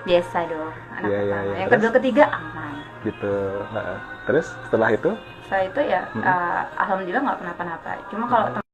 Biasa dong, anak Iya, iya, pertama. iya. Yang Terus kedua, ketiga aman. gitu. Heeh. Terus setelah itu? Setelah itu ya, Mm-mm. alhamdulillah nggak kenapa-napa. Cuma kalau Mm-mm.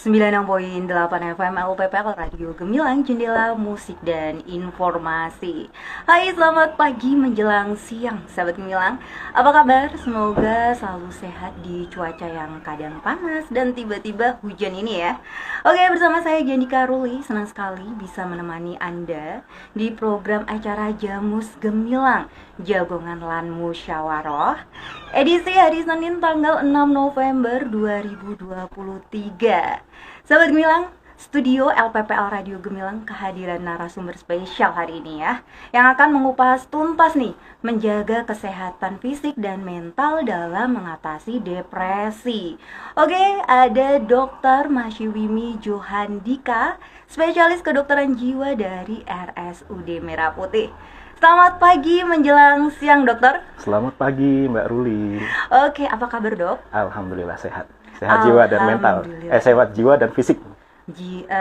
Sembilan 96,8 FM LPPL Radio Gemilang, jendela musik dan informasi. Hai, selamat pagi menjelang siang sahabat Gemilang. Apa kabar? Semoga selalu sehat di cuaca yang kadang panas dan tiba-tiba hujan ini ya. Oke, bersama saya Janika Ruli, senang sekali bisa menemani Anda di program acara Jamus Gemilang, Jagongan Lan Musyawarah, edisi hari Senin tanggal 6 November 2023. Sahabat Gemilang, studio LPPL Radio Gemilang kehadiran narasumber spesial hari ini ya, yang akan mengupas tuntas nih menjaga kesehatan fisik dan mental dalam mengatasi depresi. Oke, ada Dr. Masyiwimi Johandika, spesialis kedokteran jiwa dari RSUD Merah Putih. Selamat pagi menjelang siang, dokter. Selamat pagi, Mbak Ruli. Oke, apa kabar, dok? Alhamdulillah sehat. Sehat jiwa dan mental. Sehat jiwa dan fisik.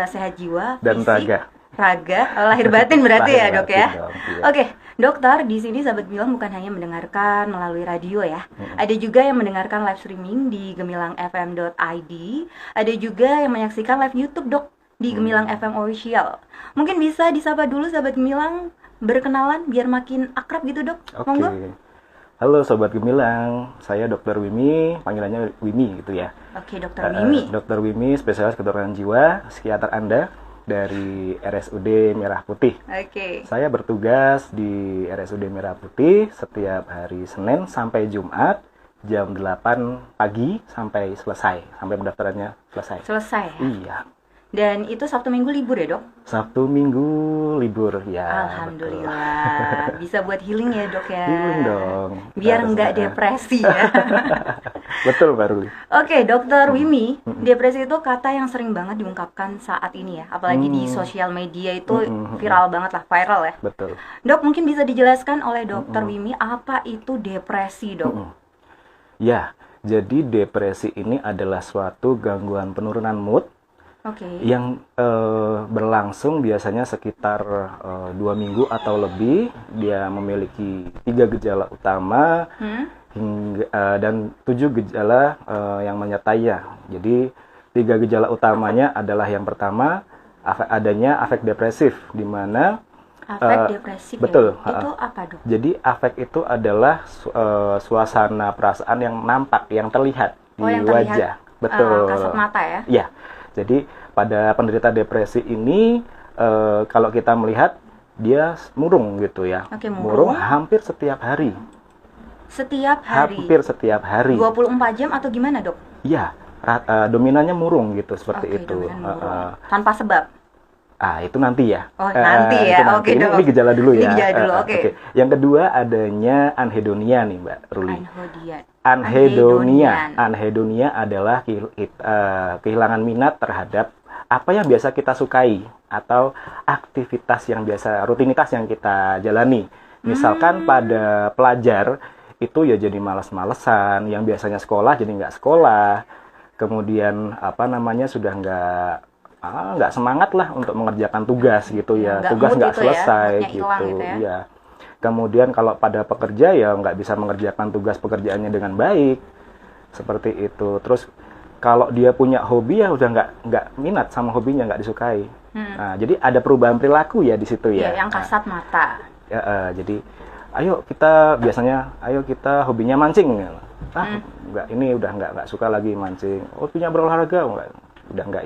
Sehat jiwa, dan fisik, raga. lahir batin berarti Lahir ya, dok batin ya. dong, iya. Oke, dokter, di sini sahabat Gemilang bukan hanya mendengarkan melalui radio ya. Ada juga yang mendengarkan live streaming di gemilangfm.id. Ada juga yang menyaksikan live YouTube, dok, di Gemilang FM Official. Mungkin bisa disapa dulu sahabat Gemilang, berkenalan biar makin akrab gitu, dok. Oke. Monggo. Halo Sobat Gemilang, saya Dokter Wimi, panggilannya Wimi gitu ya. Oke, Dokter Wimi. Dokter Wimi, spesialis kedokteran jiwa, psikiater Anda dari RSUD Merah Putih. Oke. Saya bertugas di RSUD Merah Putih setiap hari Senin sampai Jumat jam 8 pagi sampai selesai, sampai pendaftarannya selesai. Selesai ya? Iya. Dan itu Sabtu Minggu libur ya, dok? Sabtu Minggu libur ya. Alhamdulillah. Bisa buat healing ya, dok ya. Healing dong. Biar Harusnya. nggak depresi ya. Betul, Mbak Ruli. Oke, Dokter Wimi, depresi itu kata yang sering banget diungkapkan saat ini ya, apalagi di sosial media itu viral banget lah, viral ya. Betul. Dok, mungkin bisa dijelaskan oleh Dokter Wimi apa itu depresi, dok? Ya, jadi depresi ini adalah suatu gangguan penurunan mood Oke. yang berlangsung biasanya sekitar 2 minggu atau lebih. Dia memiliki 3 gejala utama dan 7 gejala yang menyertainya. Jadi 3 gejala utamanya adalah yang pertama adanya afek depresif, di mana Afek depresif betul. ya? Itu apa, dok? Jadi afek itu adalah suasana perasaan yang nampak, yang terlihat di yang terlihat, wajah. Betul. kasat mata ya? Ya. Jadi pada penderita depresi ini kalau kita melihat dia murung gitu ya. Oke, murung. Hampir setiap hari. Setiap hari? Hampir setiap hari. 24 jam atau gimana, dok? Iya, dominannya murung gitu seperti Oke, itu. dominan murung. Tanpa sebab? Itu nanti ya. Oh, nanti ya. Itu nanti. Oke, Ini, dok. ini gejala dulu ya. Ini gejala dulu, oke. Yang kedua adanya anhedonia nih, Mbak Ruli. Anhedonia. Anhedonia adalah kehilangan minat terhadap apa yang biasa kita sukai atau aktivitas yang biasa, rutinitas yang kita jalani. Misalkan pada pelajar itu ya jadi malas-malesan, yang biasanya sekolah jadi nggak sekolah, kemudian sudah nggak nggak semangat lah untuk mengerjakan tugas gitu ya, Nggak tugas mood nggak itu ya, selesai moodnya hilang gitu, gitu ya. iya. Kemudian kalau pada pekerja ya nggak bisa mengerjakan tugas pekerjaannya dengan baik, seperti itu. Terus kalau dia punya hobi ya udah nggak minat sama hobinya, nggak disukai. Nah, jadi ada perubahan perilaku ya di situ ya. Iya, yang kasat mata. Jadi ayo kita hobinya mancing. Nggak, ini udah nggak suka lagi mancing. Hobinya berolahraga, udah nggak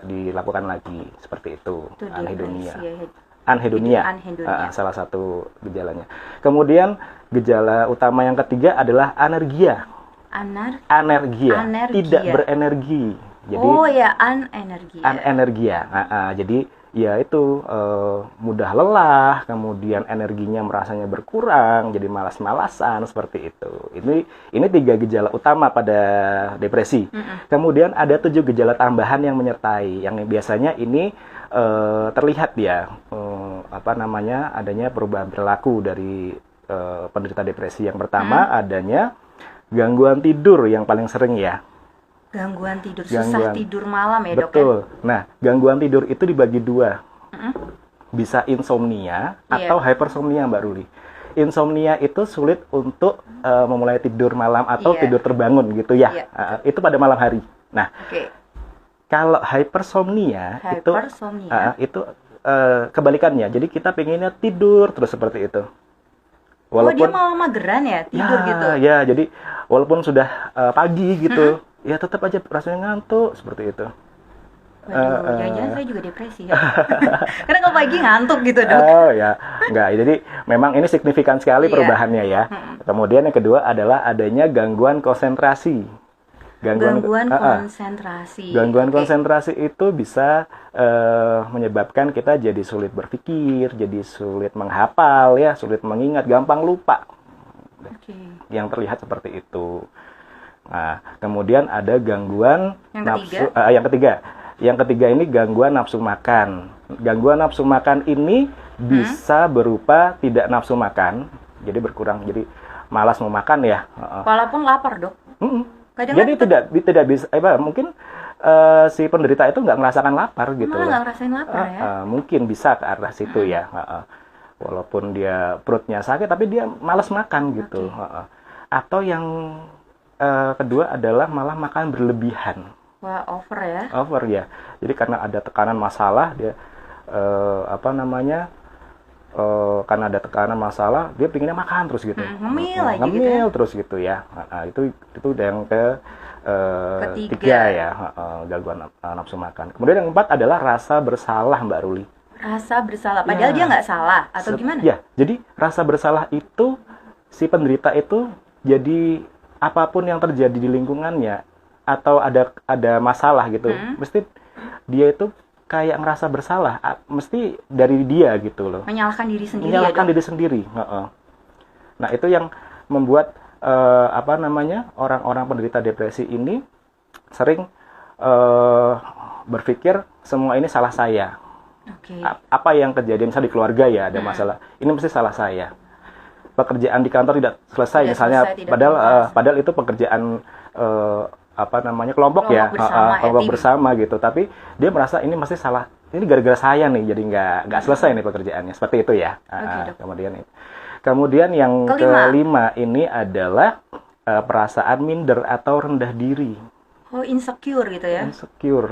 dilakukan lagi, seperti itu. Anhedonia. Anhedonia, salah satu gejalanya. Kemudian gejala utama yang ketiga adalah anergia. Anergia, tidak berenergi. Jadi, anenergia. Jadi ya itu mudah lelah, kemudian energinya merasanya berkurang, jadi malas-malasan, seperti itu. Ini 3 gejala utama pada depresi. Kemudian ada 7 gejala tambahan yang menyertai, yang biasanya ini terlihat ya adanya perubahan perilaku dari penderita depresi. Yang pertama adanya gangguan tidur yang paling sering ya. Gangguan tidur, susah tidur malam ya, Dok? Betul. Nah, gangguan tidur itu dibagi 2. Bisa insomnia atau hypersomnia, Mbak Ruli. Insomnia itu sulit untuk memulai tidur malam atau tidur terbangun gitu ya. Itu pada malam hari. Nah, kalau hypersomnia itu kebalikannya. Jadi kita pengennya tidur terus seperti itu. Walaupun dia malah mageran ya, tidur gitu. Ya, jadi walaupun sudah pagi gitu, ya tetap aja rasanya ngantuk seperti itu. Waduh, jangan-jangan saya juga depresi ya. Karena kalau pagi ngantuk gitu, Dok. Oh ya, enggak. Jadi memang ini signifikan sekali perubahannya ya. Kemudian yang kedua adalah adanya gangguan konsentrasi. Gangguan konsentrasi. Gangguan konsentrasi itu bisa menyebabkan kita jadi sulit berpikir, jadi sulit menghafal ya, sulit mengingat, gampang lupa. Yang terlihat seperti itu. Nah, kemudian ada gangguan nafsu. Yang ketiga ini gangguan nafsu makan. Gangguan nafsu makan ini bisa berupa tidak nafsu makan, jadi berkurang, jadi malas mau makan ya. Walaupun lapar, Dok. Jadi tidak bisa, mungkin si penderita itu nggak merasakan lapar gitu. Malah nggak ngerasain lapar ya? Mungkin bisa ke arah situ ya. Walaupun dia perutnya sakit, tapi dia malas makan gitu. Atau yang kedua adalah malah makan berlebihan. Wah, over ya? Over ya. Jadi karena ada tekanan masalah, dia karena ada tekanan masalah, dia pinginnya makan terus gitu. Ngemil terus gitu ya. Itu yang ketiga ya, gangguan nafsu makan. Kemudian yang keempat adalah rasa bersalah, Mbak Ruli. Rasa bersalah, padahal dia nggak salah atau gimana? Ya, jadi rasa bersalah itu si penderita itu jadi apapun yang terjadi di lingkungannya atau ada masalah gitu, mesti dia itu kayak ngerasa bersalah, mesti dari dia gitu loh. Menyalahkan diri sendiri. Diri sendiri. Nah, itu yang membuat orang-orang penderita depresi ini sering berpikir semua ini salah saya. Apa yang terjadi misalnya di keluarga ya ada masalah, ini mesti salah saya. Pekerjaan di kantor tidak selesai misalnya, padahal itu pekerjaan kelompok ya, kelompok bersama gitu, tapi dia merasa ini masih salah, ini gara-gara saya nih, jadi nggak selesai nih pekerjaannya, seperti itu ya. Kemudian yang kelima ini adalah perasaan minder atau rendah diri. Oh, insecure gitu ya? Insecure,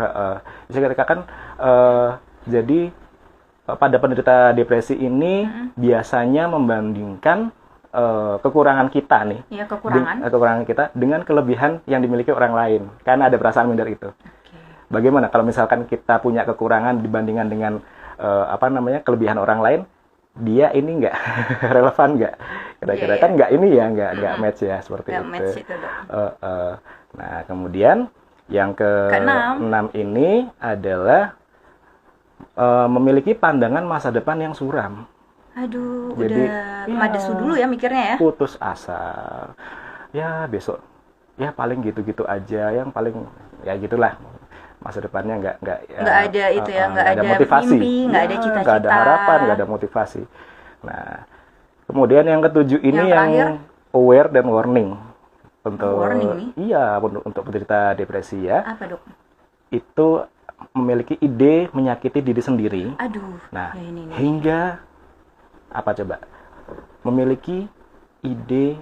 bisa dikatakan jadi pada penderita depresi ini biasanya membandingkan kekurangan kita nih, kekurangan kita dengan kelebihan yang dimiliki orang lain, karena ada perasaan minder itu. Bagaimana kalau misalkan kita punya kekurangan dibandingkan dengan kelebihan orang lain, dia ini nggak relevan nggak? Kira-kira kan nggak ini ya, nggak match ya, seperti itu. Match itu, Dok. Nah, kemudian yang ke-6 ini adalah memiliki pandangan masa depan yang suram. Aduh, jadi, udah madesu dulu ya mikirnya ya. Putus asa. Ya besok, ya paling gitu-gitu aja, yang paling ya gitulah. Masa depannya nggak ada itu ya, nggak ada motivasi, mimpi, nggak ada cita-cita, nggak ada harapan, nggak ada motivasi. Nah, kemudian yang ketujuh ini yang aware dan warning. Untuk warning nih? Iya, untuk penderita depresi ya. Apa, Dok? Itu memiliki ide menyakiti diri sendiri. Aduh. Nah, ya ini. hingga apa coba? Memiliki ide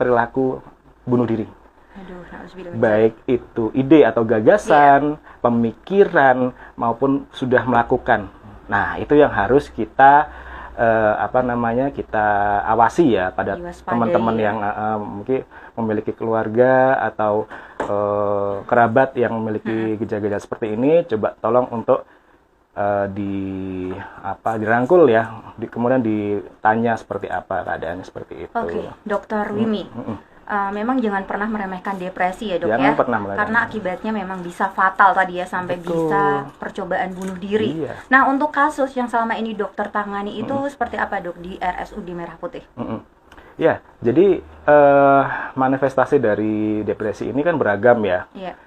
perilaku bunuh diri. Aduh, baik itu ide atau gagasan, pemikiran maupun sudah melakukan. Nah, itu yang harus kita kita awasi ya pada teman-teman yang mungkin memiliki keluarga atau kerabat yang memiliki gejala-gejala seperti ini. Coba tolong untuk dirangkul ya, kemudian ditanya seperti apa keadaannya seperti itu. Oke, Dokter Wimi. Memang jangan pernah meremehkan depresi ya dok jangan ya, pernah karena akibatnya memang bisa fatal tadi ya, sampai Betul. bisa percobaan bunuh diri. Iya. Nah untuk kasus yang selama ini dokter tangani itu seperti apa dok di RSUD Merah Putih? Ya, jadi manifestasi dari depresi ini kan beragam ya. Iya.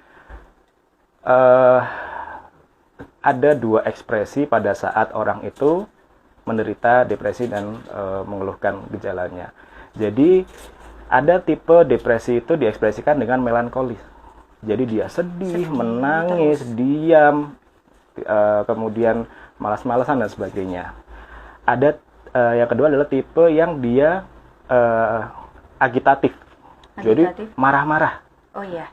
Ada dua ekspresi pada saat orang itu menderita depresi dan mengeluhkan gejalanya. Jadi ada tipe depresi itu diekspresikan dengan melankolis. Jadi dia sedih, menangis, diam, kemudian malas-malasan dan sebagainya. Ada yang kedua adalah tipe yang dia agitatif. Jadi marah-marah. Oh iya.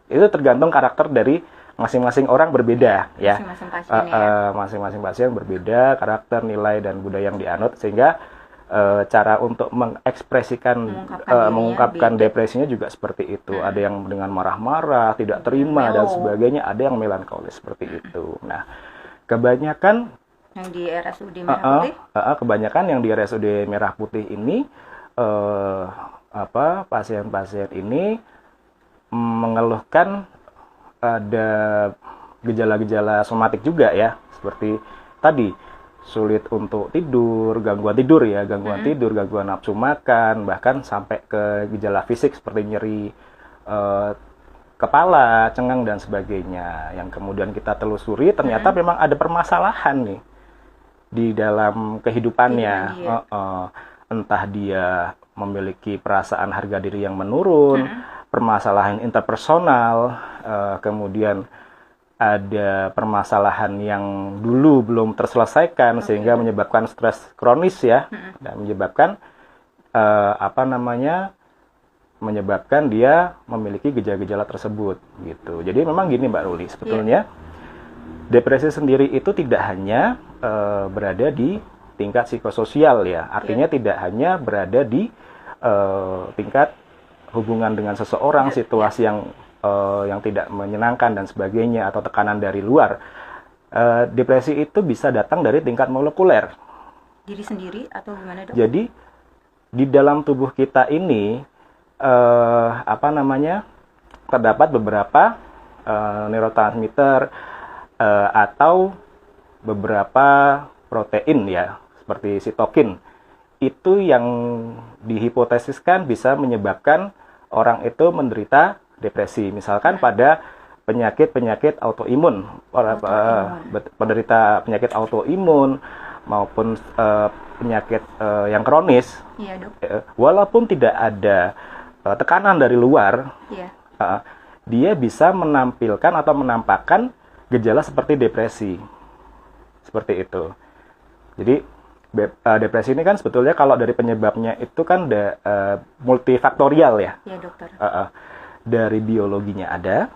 Itu tergantung karakter dari masing-masing orang berbeda ya. Masing-masing pasien masing-masing pasien berbeda karakter, nilai dan budaya yang dianut, sehingga cara untuk mengekspresikan mengungkapkan depresinya juga seperti itu. Ada yang dengan marah-marah, tidak terima dan sebagainya, ada yang melankolis seperti itu. Nah, kebanyakan yang di RSUD Merah Putih, kebanyakan yang di RSUD Merah Putih ini pasien-pasien ini mengeluhkan ada gejala-gejala somatik juga ya, seperti tadi sulit untuk tidur, gangguan tidur ya, tidur, gangguan nafsu makan, bahkan sampai ke gejala fisik seperti nyeri kepala, cengang dan sebagainya. Yang kemudian kita telusuri ternyata memang ada permasalahan nih di dalam kehidupannya. Entah dia memiliki perasaan harga diri yang menurun, permasalahan interpersonal, kemudian ada permasalahan yang dulu belum terselesaikan sehingga menyebabkan stres kronis ya, dan menyebabkan menyebabkan dia memiliki gejala-gejala tersebut gitu. Jadi memang gini Mbak Ruli, sebetulnya depresi sendiri itu tidak hanya berada di tingkat psikososial ya, artinya tidak hanya berada di tingkat hubungan dengan seseorang, situasi yang tidak menyenangkan dan sebagainya, atau tekanan dari luar. Depresi itu bisa datang dari tingkat molekuler. Diri sendiri atau gimana dok? Jadi di dalam tubuh kita ini terdapat beberapa neurotransmitter atau beberapa protein ya, seperti sitokin. Itu yang dihipotesiskan bisa menyebabkan orang itu menderita depresi, misalkan pada penyakit autoimun, penderita penyakit autoimun maupun penyakit yang kronis, walaupun tidak ada tekanan dari luar, dia bisa menampilkan atau menampakkan gejala seperti depresi, seperti itu. Jadi depresi ini kan sebetulnya kalau dari penyebabnya itu kan multifaktorial ya. Iya dokter. Dari biologinya ada,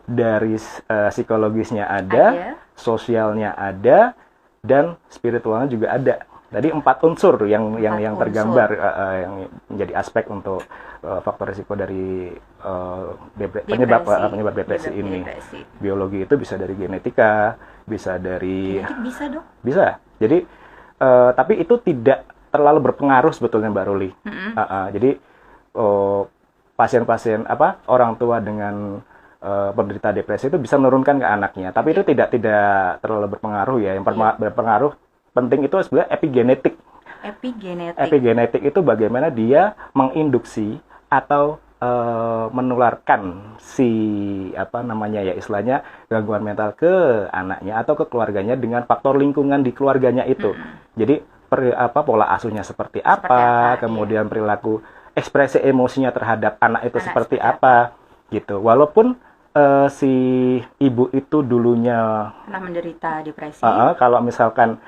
dari psikologisnya ada, sosialnya ada, dan spiritualnya juga ada. Jadi 4 unsur yang tergambar yang menjadi aspek untuk faktor risiko dari penyebab depresi ini. Biologi itu bisa dari genetika, bisa dari bisa dok. Bisa. Jadi tapi itu tidak terlalu berpengaruh sebetulnya Mbak Ruli. Jadi pasien-pasien orang tua dengan penderita depresi itu bisa menurunkan ke anaknya, tapi itu tidak terlalu berpengaruh ya. Yang berpengaruh penting itu sebenarnya epigenetik. Epigenetik itu bagaimana dia menginduksi atau menularkan istilahnya gangguan mental ke anaknya atau ke keluarganya dengan faktor lingkungan di keluarganya itu. Jadi pola asuhnya seperti apa, kemudian perilaku ekspresi emosinya terhadap anak itu seperti apa gitu. Walaupun si ibu itu dulunya Pernah menderita depresi kalau misalkan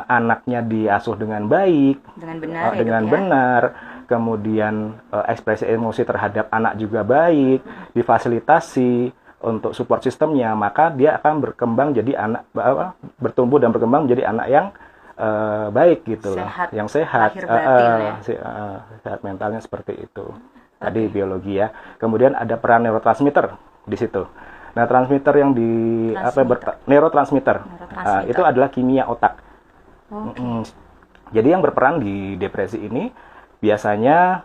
anaknya diasuh dengan baik, dengan benar, dengan ya, benar, kemudian ekspresi emosi terhadap anak juga baik, difasilitasi untuk support sistemnya, maka dia akan berkembang jadi anak, bertumbuh dan berkembang menjadi anak yang baik gitu loh, sehat, yang sehat, lahir batin, ya. sehat mentalnya seperti itu. Tadi biologi ya. Kemudian ada peran neurotransmitter di situ. Nah, transmitter yang di neurotransmitter itu adalah kimia otak. Jadi yang berperan di depresi ini biasanya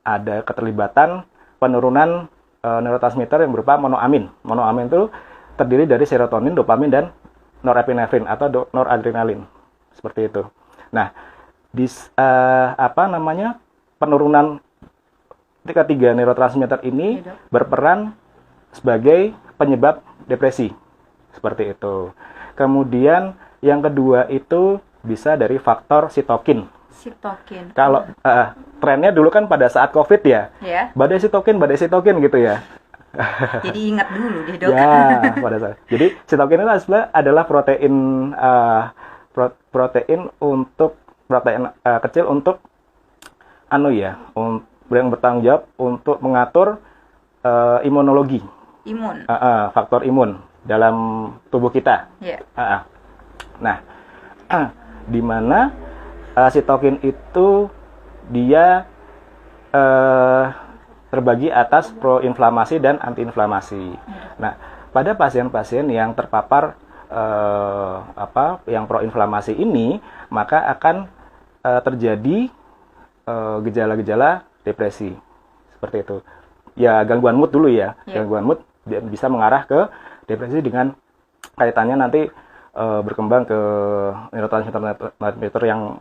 ada keterlibatan penurunan neurotransmitter yang berupa monoamin. Monoamin itu terdiri dari serotonin, dopamin, dan norepinefrin atau noradrenalin. Seperti itu. Nah, penurunan ketiga neurotransmitter ini berperan sebagai penyebab depresi. Seperti itu. Kemudian yang kedua itu bisa dari faktor sitokin. Kalau trennya dulu kan pada saat COVID ya. Badai sitokin gitu ya. Jadi ingat dulu deh, Dok. Ya, pada saat. Jadi sitokin itu adalah protein kecil untuk yang bertanggung jawab untuk mengatur imunologi. Faktor imun dalam tubuh kita. Nah, di mana sitokin itu dia terbagi atas proinflamasi dan antiinflamasi. Nah, pada pasien-pasien yang terpapar yang proinflamasi ini, maka akan terjadi gejala-gejala depresi. Seperti itu. Ya, gangguan mood dulu ya. Gangguan mood bisa mengarah ke depresi dengan kaitannya nanti berkembang ke neurotransmitter yang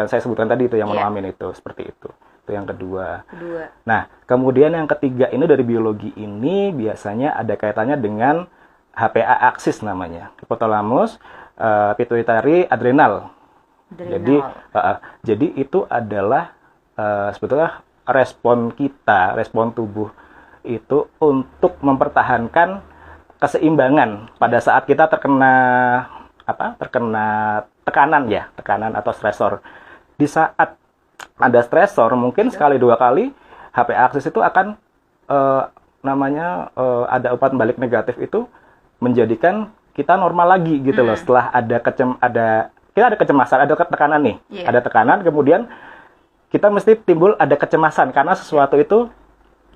saya sebutkan tadi itu yang monoamin itu, seperti itu. Itu yang kedua. Nah, kemudian yang ketiga ini dari biologi ini biasanya ada kaitannya dengan HPA aksis namanya, hipotalamus pituitary adrenal. Jadi itu adalah sebetulnya respon tubuh itu untuk mempertahankan keseimbangan pada saat kita terkena tekanan atau stresor. Di saat ada stresor, mungkin sekali dua kali HPA aksis itu akan ada umpan balik negatif itu menjadikan kita normal lagi gitu loh. Setelah kita ada kecemasan, ada tekanan nih, ada tekanan, kemudian kita mesti timbul ada kecemasan karena sesuatu itu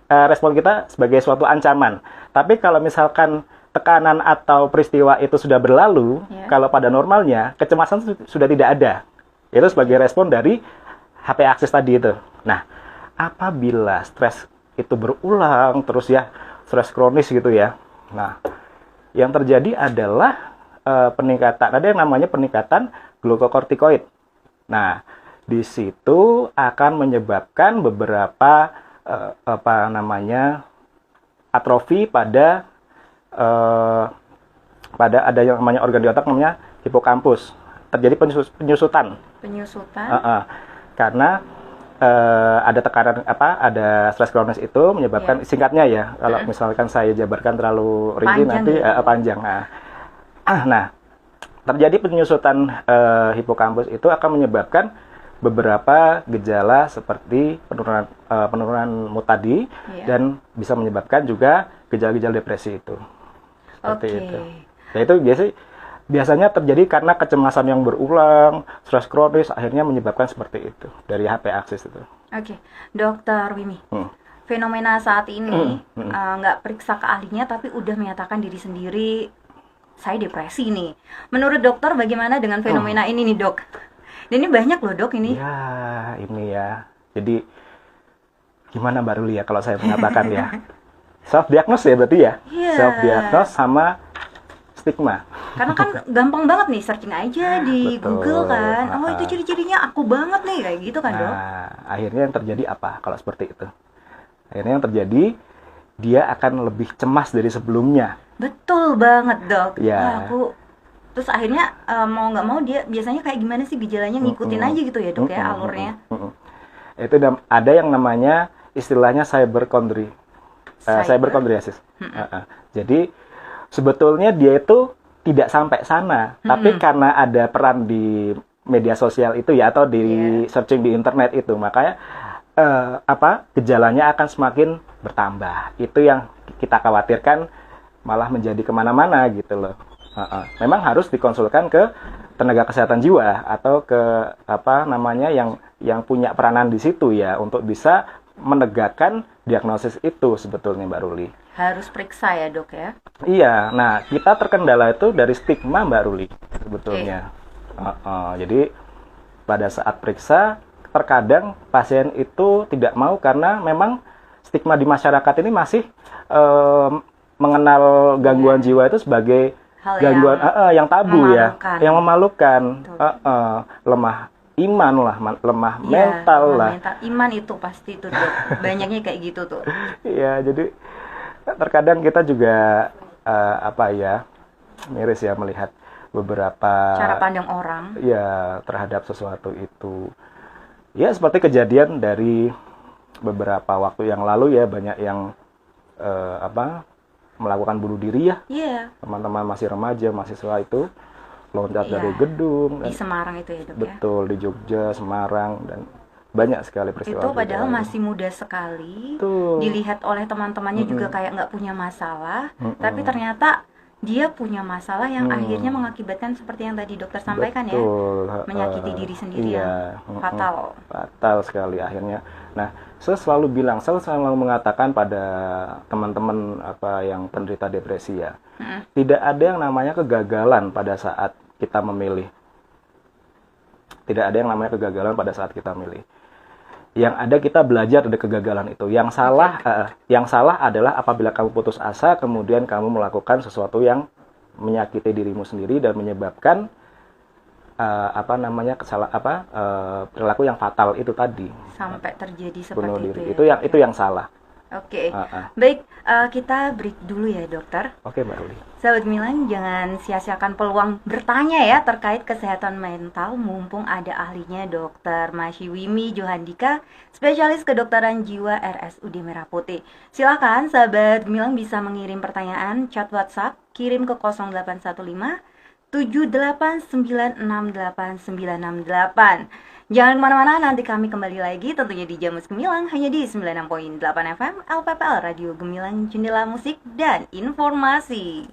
respon kita sebagai suatu ancaman. Tapi kalau misalkan tekanan atau peristiwa itu sudah berlalu, kalau pada normalnya kecemasan sudah tidak ada. Itu sebagai respon dari HPA aksis tadi itu. Nah, apabila stres itu berulang terus ya, stres kronis gitu ya. Nah, yang terjadi adalah ada yang namanya peningkatan glukokortikoid. Nah, di situ akan menyebabkan beberapa atrofi pada ada yang namanya organ di otak namanya hipokampus. Terjadi penyusutan. Karena ada tekanan ada stres kronis itu menyebabkan singkatnya ya. Kalau misalkan saya jabarkan terlalu rinci nanti panjang. Nah, terjadi penyusutan hipokampus itu akan menyebabkan beberapa gejala seperti penurunan mood tadi dan bisa menyebabkan juga gejala-gejala depresi itu. Seperti itu. Nah, itu biasanya terjadi karena kecemasan yang berulang, stres kronis akhirnya menyebabkan seperti itu dari HPA aksis itu. Dokter Wimi. Fenomena saat ini nggak periksa ke ahlinya tapi udah menyatakan diri sendiri saya depresi nih. Menurut dokter bagaimana dengan fenomena ini nih, Dok? Dan ini banyak loh, Dok, ini. Ya, ini ya. Jadi gimana Mbak Ruli ya kalau saya mengatakan ya. Self diagnose ya berarti ya. Self diagnose sama stigma. Karena kan gampang banget nih searching aja di Google kan. Oh, itu ciri-cirinya aku banget nih kayak gitu kan, Dok. Nah, akhirnya yang terjadi apa kalau seperti itu? Akhirnya yang terjadi dia akan lebih cemas dari sebelumnya. Betul banget, Dok. Ya. Terus akhirnya mau nggak mau dia biasanya kayak gimana sih gejalanya ngikutin aja gitu ya, Dok, ya alurnya. Itu ada yang namanya istilahnya cyberkondri. cyberkondriasis. Jadi sebetulnya dia itu tidak sampai sana, tapi karena ada peran di media sosial itu ya, atau di searching di internet itu, makanya gejalanya akan semakin bertambah. Itu yang kita khawatirkan, malah menjadi kemana-mana gitu loh. Memang harus dikonsulkan ke tenaga kesehatan jiwa atau ke yang punya peranan di situ ya, untuk bisa menegakkan diagnosis itu sebetulnya, Mbak Ruli. Harus periksa ya, Dok ya? Iya, nah kita terkendala itu dari stigma, Mbak Ruli sebetulnya. Jadi pada saat periksa, terkadang pasien itu tidak mau karena memang stigma di masyarakat ini masih mengenal gangguan jiwa itu sebagai gangguan yang tabu memalukan. yang memalukan, lemah iman lah, lemah mental lah. Iman itu pasti tuh, Dok. Banyaknya kayak gitu tuh. Iya, jadi terkadang kita juga miris ya melihat beberapa cara pandang orang ya terhadap sesuatu itu. Ya seperti kejadian dari beberapa waktu yang lalu ya, banyak yang melakukan bunuh diri ya. Teman-teman masih remaja, mahasiswa itu loncat dari gedung di Semarang itu ya, Dok. Betul, di Jogja, Semarang, dan banyak sekali peristiwa. Itu padahal masih muda sekali. Dilihat oleh teman-temannya juga kayak nggak punya masalah, tapi ternyata dia punya masalah yang akhirnya mengakibatkan seperti yang tadi dokter sampaikan. Betul, ya, menyakiti diri sendiri. Fatal sekali akhirnya. Nah, saya selalu mengatakan pada teman-teman yang penderita depresi ya, tidak ada yang namanya kegagalan pada saat kita memilih. Tidak ada yang namanya kegagalan pada saat kita memilih. Yang ada kita belajar dari kegagalan itu. Yang salah adalah apabila kamu putus asa, kemudian kamu melakukan sesuatu yang menyakiti dirimu sendiri dan menyebabkan perilaku yang fatal itu tadi. Sampai terjadi seperti bunuh diri. itu. Itu yang salah. Oke. Baik, kita break dulu ya, Dokter. Oke, Mbak Ruli. Sahabat Gemilang, jangan sia-siakan peluang bertanya ya terkait kesehatan mental, mumpung ada ahlinya, Dokter Mashiwimi Johandika, spesialis kedokteran jiwa RSUD Merah Putih. Silakan sahabat Gemilang bisa mengirim pertanyaan chat WhatsApp, kirim ke 0815 7896898. Jangan kemana-mana, nanti kami kembali lagi tentunya di Jamus Gemilang, hanya di 96.8 FM LPPL Radio Gemilang, Jendela Musik dan Informasi.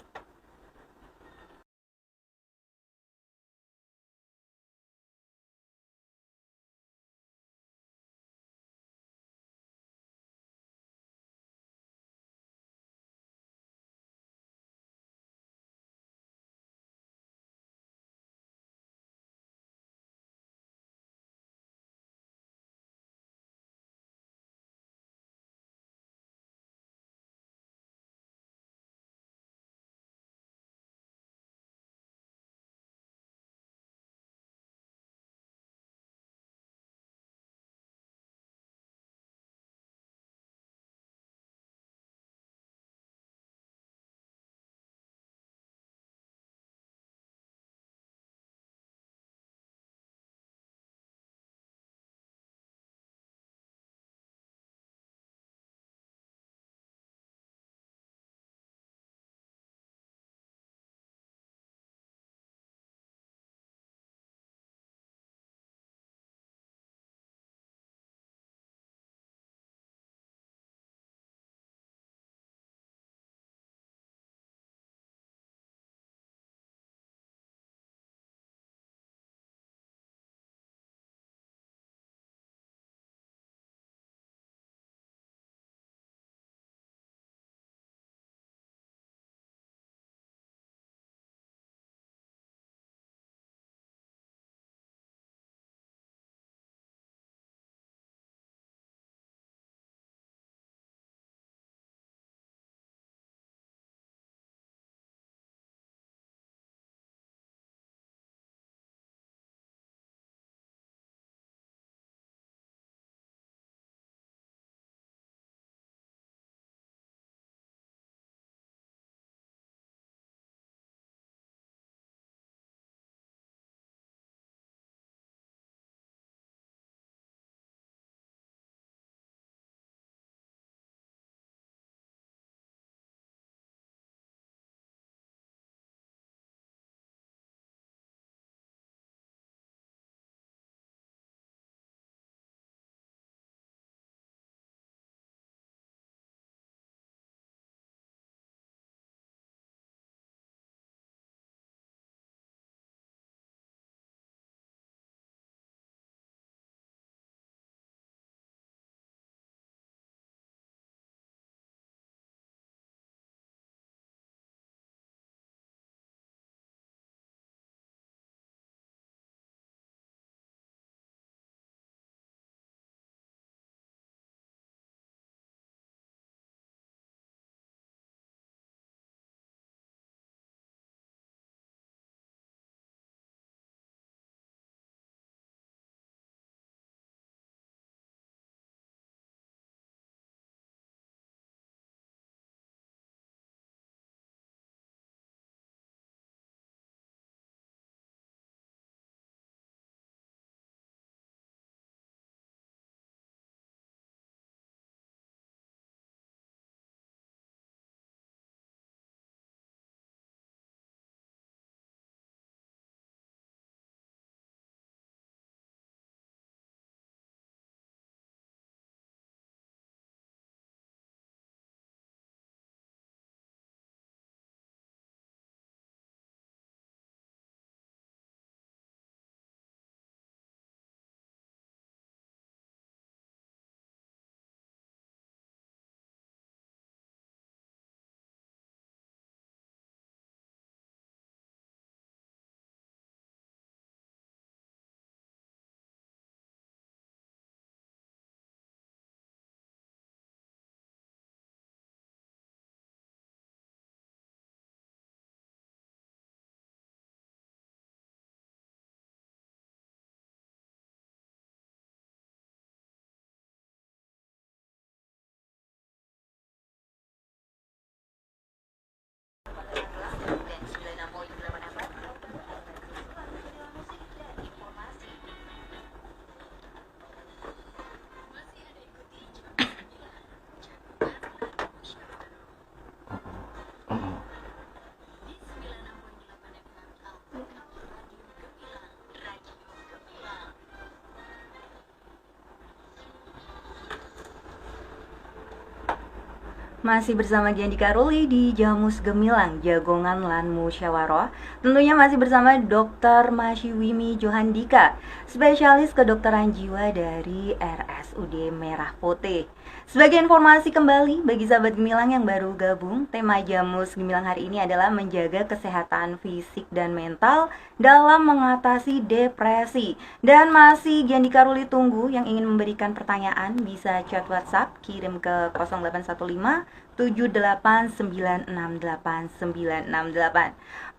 masih bersama Giandi Karuli di Jamus Gemilang, Jagongan Lan Musyawarah. Tentunya masih bersama Dr. Mashiwimi Johandika, spesialis kedokteran jiwa dari RSUD Merah Putih. Sebagai informasi kembali bagi sahabat Gemilang yang baru gabung, tema Jamus Gemilang hari ini adalah menjaga kesehatan fisik dan mental dalam mengatasi depresi. Dan masih Giandi Karuli tunggu yang ingin memberikan pertanyaan bisa chat WhatsApp, kirim ke 0815 78968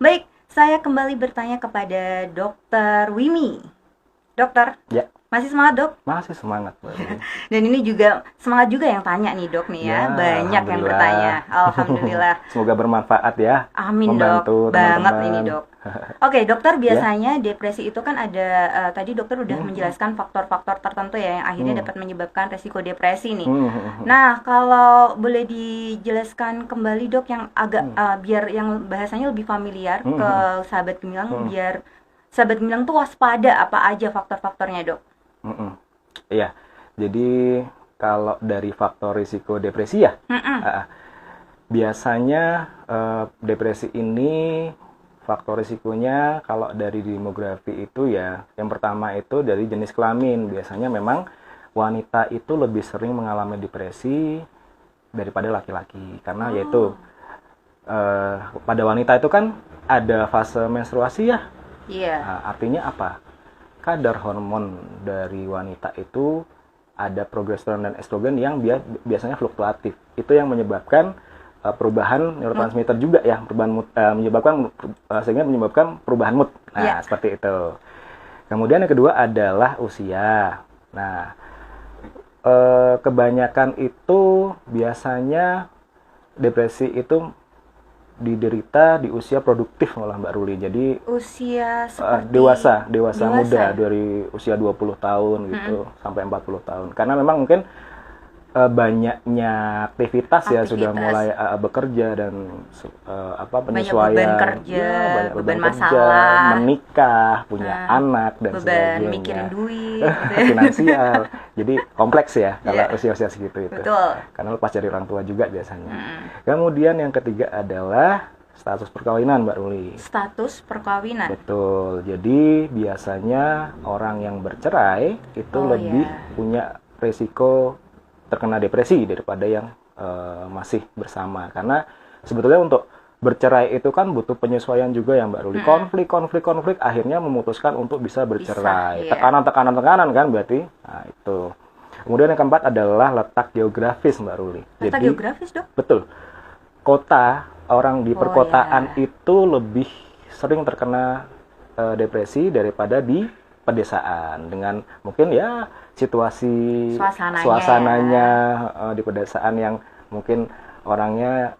Baik, saya kembali bertanya kepada Dr. Wimi. Dokter, Ya, masih semangat dok? masih semangat. Dan ini juga semangat juga yang tanya nih dok nih ya, banyak yang bertanya. Alhamdulillah. Semoga bermanfaat ya. Amin Membantu dok, banget teman-teman. ini dok. Oke dokter, biasanya depresi itu kan ada, tadi dokter udah menjelaskan faktor-faktor tertentu ya yang akhirnya dapat menyebabkan resiko depresi nih. Nah kalau boleh dijelaskan kembali dok yang agak biar yang bahasanya lebih familiar ke sahabat Gemilang, biar sahabat Gemilang tuh waspada apa aja faktor-faktornya dok? Iya, jadi kalau dari faktor risiko depresi ya, biasanya depresi ini faktor risikonya kalau dari demografi itu ya, yang pertama itu dari jenis kelamin. Biasanya memang wanita itu lebih sering mengalami depresi daripada laki-laki, karena yaitu pada wanita itu kan ada fase menstruasi ya. Iya. Artinya apa? Kadar hormon dari wanita itu ada progesteron dan estrogen yang biasanya fluktuatif. Itu yang menyebabkan perubahan neurotransmitter juga ya, perubahan mood, sehingga menyebabkan perubahan mood. Nah, seperti itu. Kemudian yang kedua adalah usia. Nah, kebanyakan itu biasanya depresi itu diderita di usia produktif malah Mbak Ruli. Jadi usia seperti dewasa muda, dari usia 20 tahun gitu sampai 40 tahun. Karena memang mungkin banyaknya aktivitas ya, sudah mulai bekerja dan penyesuaian, banyak beban kerja, banyak beban masalah, menikah, punya anak dan beban sebagainya, mikirin duit, finansial. Jadi kompleks ya kalau usia-usia segitu itu. Betul. Karena lepas dari orang tua juga biasanya. Kemudian yang ketiga adalah status perkawinan, Mbak Ruli. Status perkawinan. Betul. Jadi biasanya orang yang bercerai itu lebih punya resiko terkena depresi daripada yang masih bersama. Karena sebetulnya untuk bercerai itu kan butuh penyesuaian juga ya Mbak Ruli. Konflik akhirnya memutuskan untuk bisa bercerai. Tekanan kan berarti. Nah, itu. Kemudian yang keempat adalah letak geografis Mbak Ruli. Letak geografis dok? Betul. Kota, orang di perkotaan itu lebih sering terkena depresi daripada di pedesaan, dengan mungkin ya situasi suasananya di pedesaan yang mungkin orangnya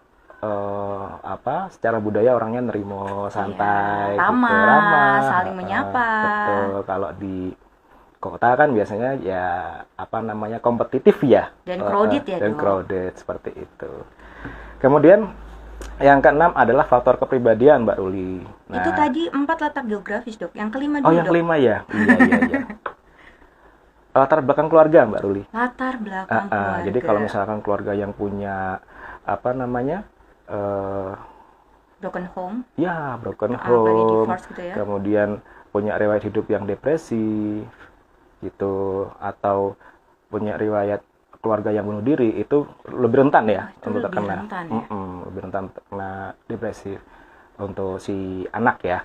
secara budaya orangnya nerimo, santai, ramah, saling menyapa. Betul. Kalau di kota kan biasanya ya kompetitif ya, dan crowded dan crowded seperti itu. Kemudian yang keenam adalah faktor kepribadian Mbak Ruli. Nah, itu tadi 4 letak geografis dok. Yang kelima dulu yang kelima ya. Iya. Latar belakang keluarga Mbak Ruli. Latar belakang keluarga. Jadi kalau misalkan keluarga yang punya broken home. Ya, broken home. Divorce gitu ya. Kemudian punya riwayat hidup yang depresi gitu, atau punya riwayat keluarga yang bunuh diri, itu lebih rentan ya untuk terkena. Lebih rentan terkena depresi untuk si anak ya.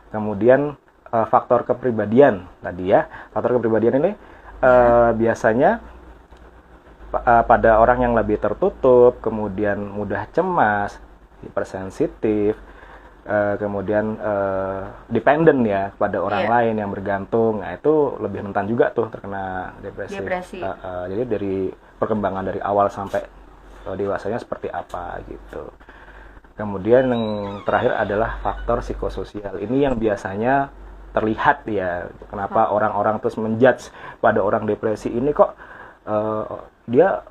Kemudian faktor kepribadian tadi ya. Faktor kepribadian ini biasanya pada orang yang lebih tertutup, kemudian mudah cemas, hipersensitif, kemudian dependent ya pada orang lain yang bergantung. Nah, itu lebih rentan juga tuh terkena depresi. Jadi dari perkembangan dari awal sampai dewasanya seperti apa gitu. Kemudian yang terakhir adalah faktor psikososial. Ini yang biasanya terlihat ya, kenapa orang-orang terus menjudge pada orang depresi ini kok dia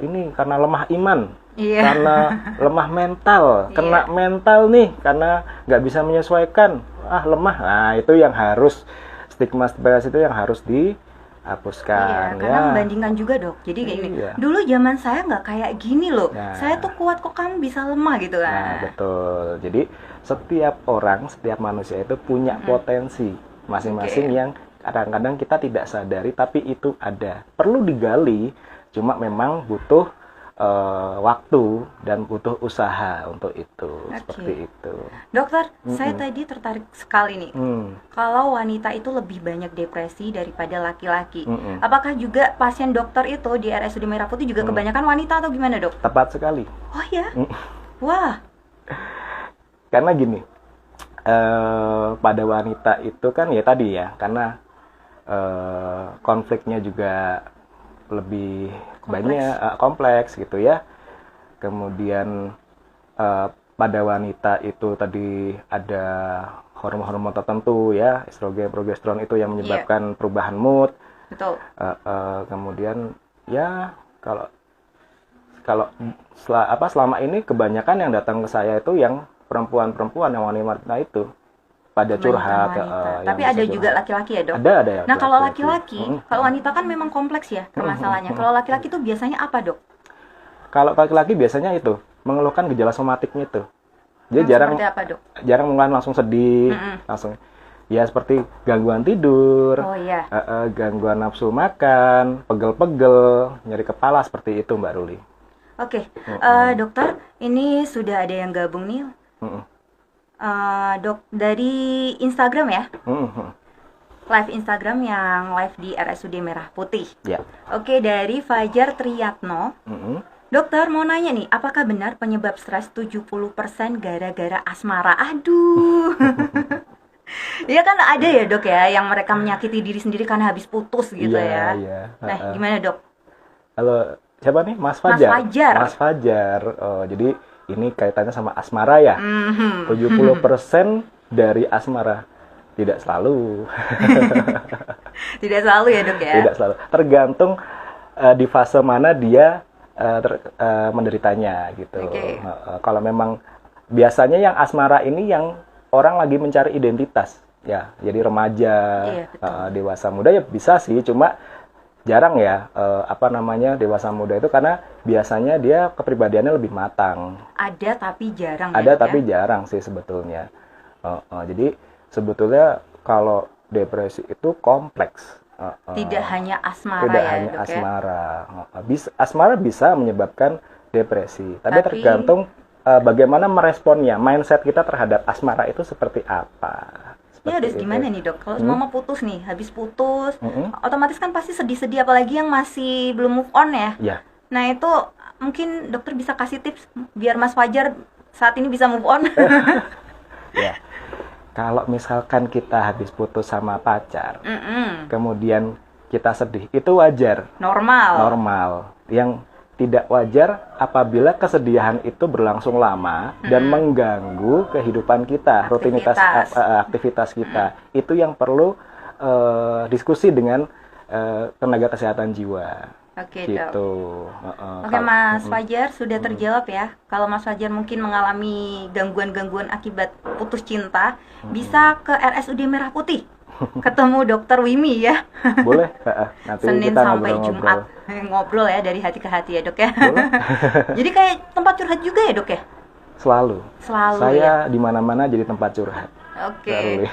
ini karena lemah iman. Karena lemah mental, kena mental nih, karena nggak bisa menyesuaikan, lemah. Nah, itu yang harus stigma itu yang harus hapuskan Iya, karena membandingkan juga dok. Jadi kayak gini, Iya. dulu zaman saya nggak kayak gini loh. Nah. Saya tuh kuat kok kamu bisa lemah gitu kan. Nah, betul. Jadi setiap orang, setiap manusia itu punya potensi masing-masing Oke. yang kadang-kadang kita tidak sadari, tapi itu ada. Perlu digali, cuma memang butuh waktu dan butuh usaha untuk itu. Seperti itu. Dokter, saya tadi tertarik sekali nih. Hmm. Kalau wanita itu lebih banyak depresi daripada laki-laki. Mm-mm. Apakah juga pasien dokter itu di RSUD Merah Putih juga kebanyakan wanita atau gimana dok? Tepat sekali. Oh ya? Mm. Wah, Karena gini, pada wanita itu kan ya tadi ya, karena konfliknya juga lebih kompleks gitu ya. Kemudian pada wanita itu tadi ada hormon-hormon tertentu ya, estrogen, progesteron itu yang menyebabkan perubahan mood. betul. Kemudian ya kalau selama ini kebanyakan yang datang ke saya itu yang perempuan-perempuan, yang wanita itu pada curhat. yang Tapi bisa ada curhat. juga laki-laki ya dok? Ada ya. Nah kalau laki-laki, Mm-mm. kalau wanita kan memang kompleks ya permasalahannya. Kalau laki-laki itu biasanya apa dok? Kalau laki-laki biasanya itu mengeluhkan gejala somatiknya itu. Dia jarang Seperti apa dok? mengeluhkan langsung sedih, langsung ya seperti gangguan tidur, Oh iya. gangguan nafsu makan, pegel-pegel, nyeri kepala seperti itu Mbak Ruli. Oke, dokter, ini sudah ada yang gabung nih. Mm-mm. Dok, dari Instagram ya, Mm-mm. live Instagram yang live di RSUD Merah Putih. Ya. Oke, dari Fajar Triyatno. Mm-mm. Dokter, mau nanya nih, apakah benar penyebab stres 70% gara-gara asmara? Aduh. Iya kan ada ya dok ya, yang mereka menyakiti diri sendiri karena habis putus gitu Iya, ya. iya. Nah, gimana dok? Halo, siapa nih? Mas Fajar. Fajar. Mas Fajar. Oh, jadi ini kaitannya sama asmara ya. Mhm. 70% dari asmara. Tidak selalu. Tidak selalu ya dok ya? Tidak selalu. Tergantung di fase mana dia menderitanya gitu. Oke. Kalau memang biasanya yang asmara ini yang orang lagi mencari identitas ya. Jadi remaja, Iya, betul. dewasa muda ya bisa sih, cuma jarang ya dewasa muda itu karena biasanya dia kepribadiannya lebih matang. Ada tapi jarang ya, Ada dok, tapi ya? jarang sih sebetulnya. Jadi sebetulnya kalau depresi itu kompleks. Tidak hanya asmara Tidak ya hanya dok ya? asmara. Asmara bisa menyebabkan depresi, tapi Tapi- tergantung bagaimana meresponnya. Mindset kita terhadap asmara itu seperti apa. Ini harus gimana nih dok? Kalau mama putus nih, habis putus, Mm-mm. otomatis kan pasti sedih-sedih, apalagi yang masih belum move on ya. Ya, Nah itu mungkin dokter bisa kasih tips biar Mas Fajar saat ini bisa move on. ya. Kalau misalkan kita habis putus sama pacar, Mm-mm. kemudian kita sedih, itu wajar, Normal. normal. Yang tidak wajar apabila kesedihan itu berlangsung lama dan mengganggu kehidupan kita, rutinitas aktivitas kita. Itu yang perlu diskusi dengan tenaga kesehatan jiwa. Oke dok. Gitu. Oke Mas Fajar sudah terjawab ya. Kalau Mas Fajar mungkin mengalami gangguan-gangguan akibat putus cinta, bisa ke RSUD Merah Putih. Ketemu Dokter Wimi ya. Boleh, nanti Senin kita sampai ngobrol-ngobrol. Jumat. Ngobrol ya dari hati ke hati ya dok ya. Boleh. Jadi kayak tempat curhat juga ya dok ya? Selalu. Selalu Saya di mana-mana jadi tempat curhat. Oke. Mbak Ruli.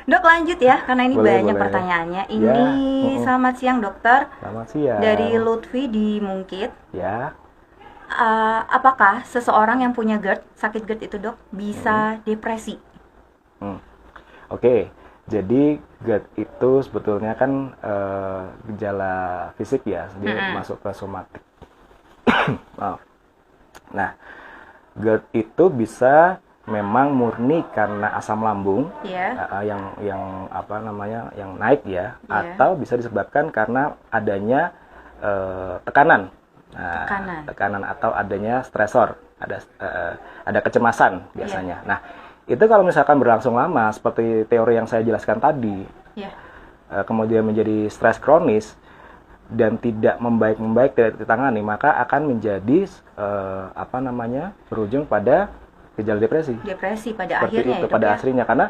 Dok lanjut ya, karena ini Boleh, banyak boleh. pertanyaannya. Ya, Ini selamat siang dokter. Selamat siang. Dari Lutfi di Mungkit. Ya. Apakah seseorang yang punya GERD, sakit GERD itu dok, bisa depresi? Oke. Jadi GERD itu sebetulnya kan gejala fisik ya, dia masuk ke somatik. Maaf. Nah, GERD itu bisa memang murni karena asam lambung Iya. yang yang naik ya, atau bisa disebabkan karena adanya tekanan. Nah, tekanan atau adanya stresor, ada kecemasan biasanya. Nah, itu kalau misalkan berlangsung lama seperti teori yang saya jelaskan tadi, kemudian menjadi stres kronis dan tidak membaik-membaik, tidak ditangani, maka akan menjadi berujung pada gejala depresi. Depresi pada Seperti akhirnya itu ya dok pada ya? aslinya, karena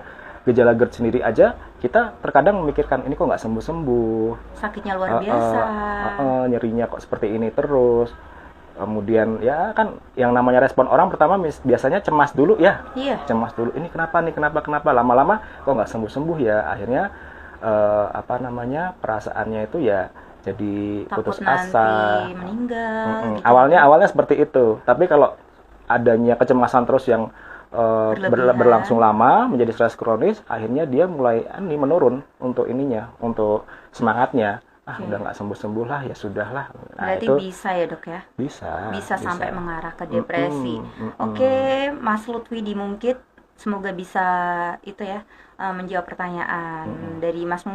gejala GERD sendiri aja kita terkadang memikirkan ini kok nggak sembuh-sembuh, sakitnya luar biasa, nyerinya kok seperti ini terus. Kemudian ya kan yang namanya respon orang pertama biasanya cemas dulu ya, cemas dulu, ini kenapa nih, kenapa, lama-lama kok nggak sembuh-sembuh ya, akhirnya perasaannya itu ya jadi takut putus asa, nanti meninggal. Gitu. Awalnya seperti itu, tapi kalau adanya kecemasan terus yang berlangsung lama menjadi stres kronis, akhirnya dia mulai menurun untuk untuk semangatnya. Udah nggak sembuh lah, ya sudahlah. Berarti itu bisa ya dok ya? Bisa sampai mengarah ke depresi. Oke, Mas Lutfi di Mungkit, semoga bisa itu ya menjawab pertanyaan dari Mas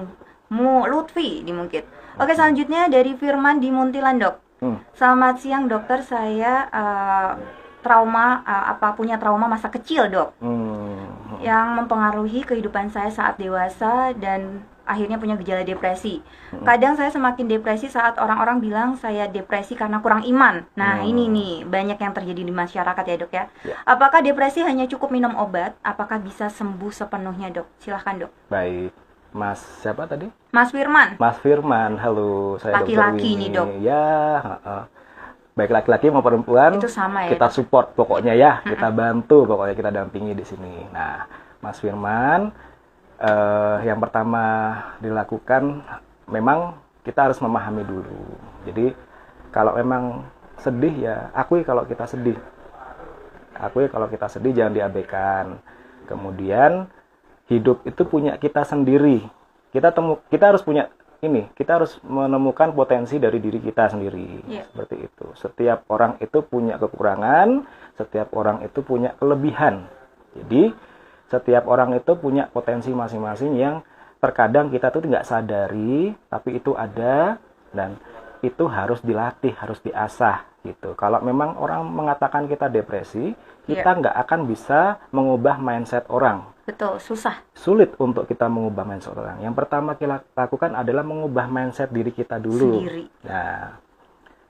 Lutfi di Mungkit. Oke, selanjutnya dari Firman di Muntilan dok. Selamat siang dokter, saya punya trauma masa kecil dok, yang mempengaruhi kehidupan saya saat dewasa dan akhirnya punya gejala depresi. Kadang saya semakin depresi saat orang-orang bilang saya depresi karena kurang iman. Nah ini nih banyak yang terjadi di masyarakat ya dok ya. Apakah depresi hanya cukup minum obat? Apakah bisa sembuh sepenuhnya dok? Silahkan dok. Baik, Mas siapa tadi? Mas Firman. Mas Firman, halo, saya laki-laki nih dok. Ya, baik laki-laki mau perempuan, itu sama ya, kita support pokoknya ya, kita bantu pokoknya, kita dampingi di sini. Nah, Mas Firman, yang pertama dilakukan memang kita harus memahami dulu. Jadi kalau memang sedih ya akui kalau kita sedih, jangan diabaikan. Kemudian hidup itu punya kita sendiri. Kita harus punya kita harus menemukan potensi dari diri kita sendiri. Seperti itu. Setiap orang itu punya kekurangan, setiap orang itu punya kelebihan. Jadi setiap orang itu punya potensi masing-masing yang terkadang kita tuh nggak sadari, tapi itu ada dan itu harus dilatih, harus diasah gitu. Kalau memang orang mengatakan kita depresi, kita nggak akan bisa mengubah mindset orang. Betul, susah. Sulit untuk kita mengubah mindset orang. Yang pertama kita lakukan adalah mengubah mindset diri kita dulu. Sendiri. Nah,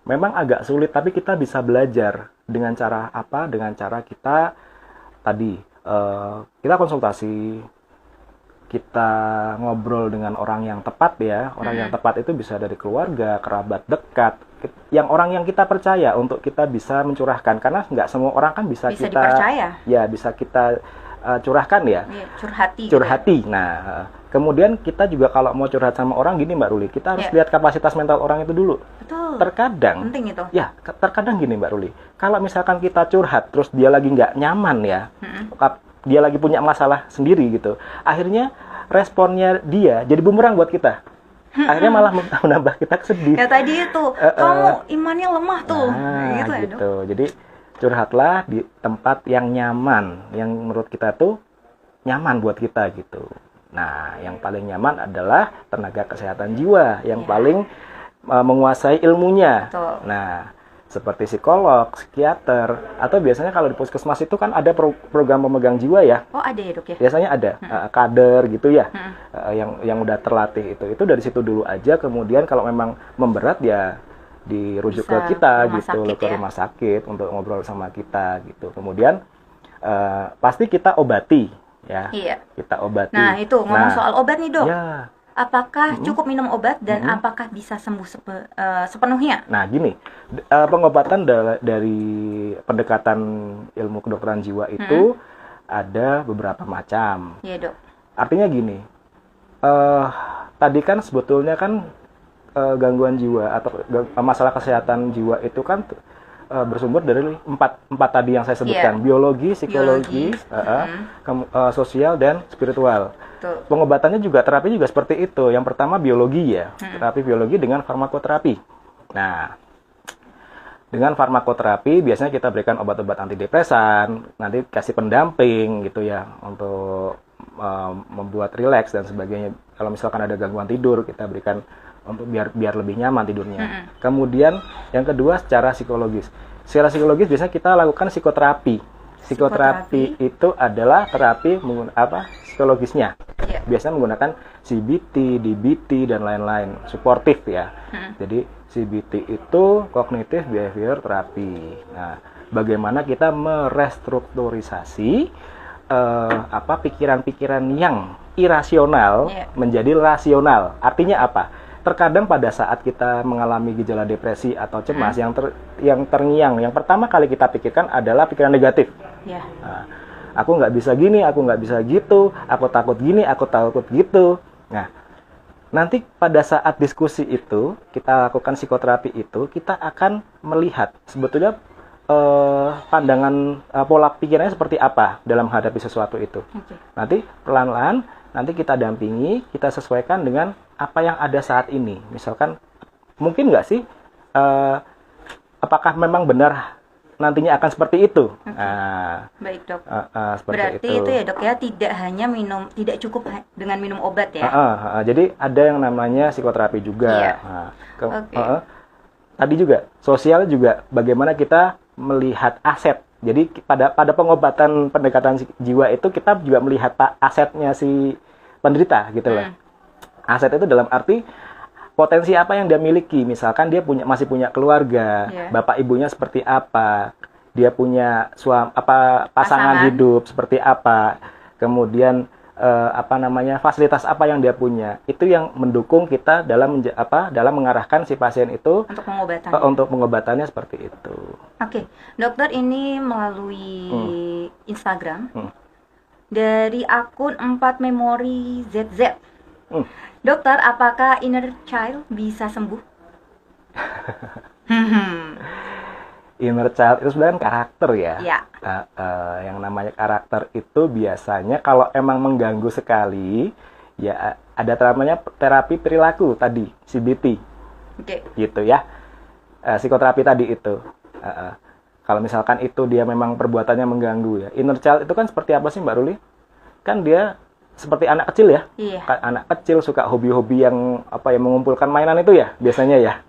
memang agak sulit, tapi kita bisa belajar dengan cara apa? Dengan cara kita tadi kita konsultasi, kita ngobrol dengan orang yang tepat ya. Orang yang tepat itu bisa dari keluarga, kerabat dekat, orang yang kita percaya untuk kita bisa mencurahkan. Karena nggak semua orang kan bisa kita dipercaya. Ya, bisa kita curahkan ya. Curhati. Nah, kemudian kita juga kalau mau curhat sama orang gini Mbak Ruli, kita harus lihat kapasitas mental orang itu dulu. Betul. Terkadang penting itu. Ya, terkadang gini Mbak Ruli. Kalau misalkan kita curhat terus dia lagi nggak nyaman ya, dia lagi punya masalah sendiri gitu. Akhirnya responnya dia jadi bumerang buat kita. Akhirnya malah menambah kita sedih. Ya tadi itu, kamu imannya lemah tuh. Nah, gitu. Jadi curhatlah di tempat yang nyaman, yang menurut kita tuh nyaman buat kita gitu. Nah, yang paling nyaman adalah tenaga kesehatan jiwa yang paling menguasai ilmunya. Betul. Nah, seperti psikolog, psikiater, atau biasanya kalau di puskesmas itu kan ada program pemegang jiwa ya. Oh, ada ya dok ya? Biasanya ada kader gitu ya, yang udah terlatih itu. Itu dari situ dulu aja. Kemudian kalau memang memberat ya dirujuk ke kita gitu, ke rumah sakit untuk ngobrol sama kita gitu. Kemudian pasti kita obati ya. Iya. Kita obati. Nah itu ngomong soal obat nih dok. Ya. Apakah cukup minum obat dan apakah bisa sembuh sepenuhnya? Nah gini, pengobatan dari pendekatan ilmu kedokteran jiwa itu ada beberapa macam. Iya dok. Artinya gini, tadi kan sebetulnya kan gangguan jiwa atau masalah kesehatan jiwa itu kan bersumber dari empat tadi yang saya sebutkan, biologi, psikologi, sosial dan spiritual. Betul. Pengobatannya juga terapi juga seperti itu. Yang pertama biologi ya, terapi biologi dengan farmakoterapi. Nah, dengan farmakoterapi biasanya kita berikan obat-obat antidepresan, nanti kasih pendamping gitu ya untuk membuat rileks dan sebagainya. Kalau misalkan ada gangguan tidur, kita berikan untuk biar lebih nyaman tidurnya. Kemudian yang kedua secara psikologis. Secara psikologis biasanya kita lakukan psikoterapi. Psikoterapi itu adalah terapi psikologisnya. Biasanya menggunakan CBT, DBT dan lain-lain, suportif ya. Jadi CBT itu cognitive behavior therapy. Nah, bagaimana kita merestrukturisasi pikiran-pikiran yang irasional menjadi rasional. Artinya apa? Terkadang pada saat kita mengalami gejala depresi atau cemas yang terngiang, yang pertama kali kita pikirkan adalah pikiran negatif. Nah, aku nggak bisa gini, aku nggak bisa gitu, aku takut gini, aku takut gitu. Nah, nanti pada saat diskusi itu, kita lakukan psikoterapi itu, kita akan melihat sebetulnya pandangan pola pikirnya seperti apa dalam menghadapi sesuatu itu. Nanti pelan-pelan, nanti kita dampingi, kita sesuaikan dengan apa yang ada saat ini. Misalkan, mungkin nggak sih, apakah memang benar nantinya akan seperti itu? Baik dok. Seperti berarti itu ya dok ya, tidak hanya tidak cukup dengan minum obat ya? Jadi ada yang namanya psikoterapi juga. Tadi juga sosial juga, bagaimana kita melihat aset. Jadi pada pengobatan pendekatan jiwa itu kita juga melihat asetnya si penderita gitu loh. Aset itu dalam arti potensi apa yang dia miliki. Misalkan dia masih punya keluarga, bapak ibunya seperti apa, dia punya pasangan hidup seperti apa, kemudian fasilitas apa yang dia punya. Itu yang mendukung kita dalam mengarahkan si pasien itu untuk pengobatannya seperti itu. Oke, dokter, ini melalui Instagram dari akun 4 Memori ZZ. Dokter, apakah inner child bisa sembuh? Inner child itu sebenarnya karakter ya. Yang namanya karakter itu biasanya kalau emang mengganggu sekali, ya ada namanya terapi perilaku tadi, CBT. Gitu ya. Psikoterapi tadi itu. Kalau misalkan itu dia memang perbuatannya mengganggu ya. Inner child itu kan seperti apa sih Mbak Ruli? Kan dia seperti anak kecil ya. Anak kecil suka hobi-hobi yang mengumpulkan mainan itu ya biasanya ya.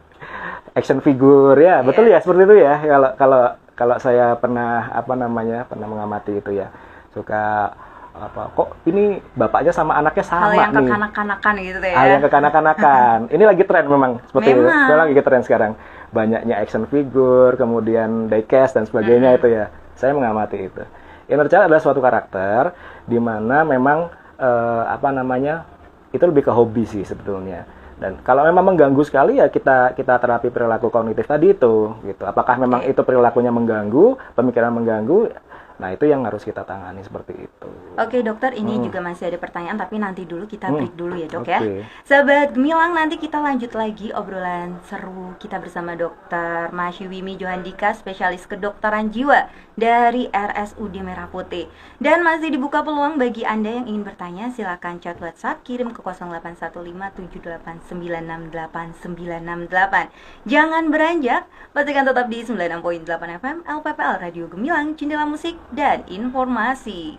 Action figure ya, betul ya, seperti itu ya. Kalau saya pernah pernah mengamati itu ya. Suka kok ini bapaknya sama anaknya sama nih. Hal yang kekanak-kanakan gitu ya. Hal yang kekanak-kanakan. Ini lagi tren memang seperti itu. Lagi tren sekarang. Banyaknya action figure, kemudian diecast dan sebagainya itu ya. Saya mengamati itu. Inner child adalah suatu karakter di mana memang itu lebih ke hobi sih sebetulnya. Dan kalau memang mengganggu sekali ya kita terapi perilaku kognitif tadi itu gitu. Apakah memang itu perilakunya mengganggu, pemikiran mengganggu? Nah, itu yang harus kita tangani seperti itu. Oke dokter, ini juga masih ada pertanyaan, tapi nanti dulu kita break dulu ya dok ya. Sahabat Gemilang, nanti kita lanjut lagi obrolan seru kita bersama dokter Masih Wimi Johandika, spesialis kedokteran jiwa dari RSUD Merah Putih. Dan masih dibuka peluang bagi Anda yang ingin bertanya, silakan chat WhatsApp, kirim ke 081578989968. Jangan beranjak, pastikan tetap di 96.8 FM LPPL Radio Gemilang, Jendela Musik dan Informasi.